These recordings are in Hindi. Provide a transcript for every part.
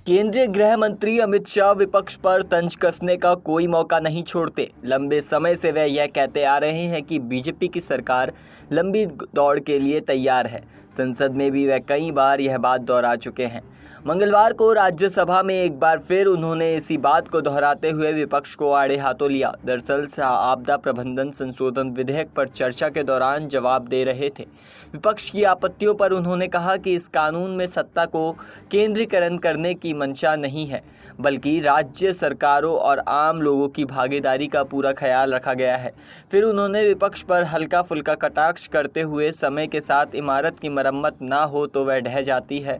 केंद्रीय गृह मंत्री अमित शाह विपक्ष पर तंज कसने का कोई मौका नहीं छोड़ते। लंबे समय से वे यह कहते आ रहे हैं कि बीजेपी की सरकार लंबी दौड़ के लिए तैयार है। संसद में भी वे कई बार यह बात दोहरा चुके हैं। मंगलवार को राज्यसभा में एक बार फिर उन्होंने इसी बात को दोहराते हुए विपक्ष को आड़े हाथों लिया। दरअसल शाह आपदा प्रबंधन संशोधन विधेयक पर चर्चा के दौरान जवाब दे रहे थे। विपक्ष की आपत्तियों पर उन्होंने कहा कि इस कानून में सत्ता को केंद्रीकरण करने की मंशा नहीं है, बल्कि राज्य सरकारों और आम लोगों की भागीदारी का पूरा ख्याल रखा गया है। फिर उन्होंने विपक्ष पर हल्का फुल्का कटाक्ष करते हुए समय के साथ इमारत की मरम्मत ना हो तो वह ढह जाती है।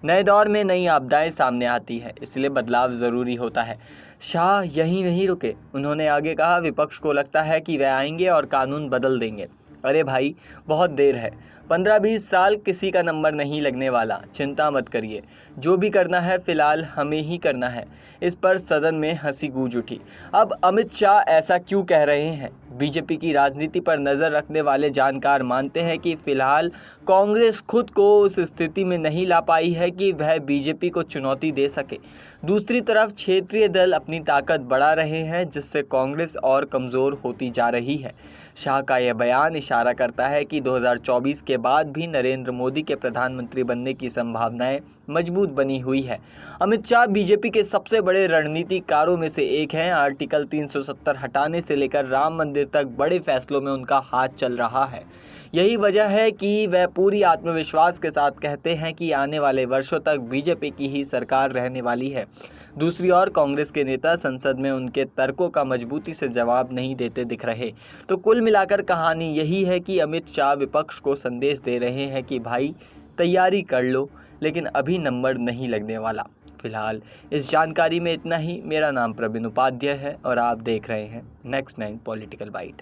नए दौर में नई आपदाएं सामने आती है, इसलिए बदलाव ज़रूरी होता है। शाह यहीं नहीं रुके। उन्होंने आगे कहा, विपक्ष को लगता है कि वह आएंगे और कानून बदल देंगे। अरे भाई, बहुत देर है। 15-20 साल किसी का नंबर नहीं लगने वाला, चिंता मत करिए। जो भी करना है फिलहाल हमें ही करना है। इस पर सदन में हंसी गूंज उठी। अब अमित शाह ऐसा क्यों कह रहे हैं? बीजेपी की राजनीति पर नज़र रखने वाले जानकार मानते हैं कि फिलहाल कांग्रेस खुद को उस स्थिति में नहीं ला पाई है कि वह बीजेपी को चुनौती दे सके। दूसरी तरफ क्षेत्रीय दल अपनी ताकत बढ़ा रहे हैं, जिससे कांग्रेस और कमज़ोर होती जा रही है। शाह का यह बयान इशारा करता है कि 2024 के बाद भी नरेंद्र मोदी के प्रधानमंत्री बनने की संभावनाएं मजबूत बनी हुई है। अमित शाह बीजेपी के सबसे बड़े रणनीतिकारों में से एक हैं। आर्टिकल 370 हटाने से लेकर राम मंदिर तक बड़े फैसलों में उनका हाथ चल रहा है। यही वजह है कि वह पूरी आत्मविश्वास के साथ कहते हैं कि आने वाले वर्षों तक बीजेपी की ही सरकार रहने वाली है। दूसरी ओर कांग्रेस के नेता संसद में उनके तर्कों का मजबूती से जवाब नहीं देते दिख रहे। तो कुल मिलाकर कहानी यही है कि अमित शाह विपक्ष को संदेश दे रहे हैं कि भाई तैयारी कर लो, लेकिन अभी नंबर नहीं लगने वाला। फिलहाल इस जानकारी में इतना ही। मेरा नाम प्रवीण उपाध्याय है और आप देख रहे हैं नेक्स्ट 9 पॉलिटिकल बाइट।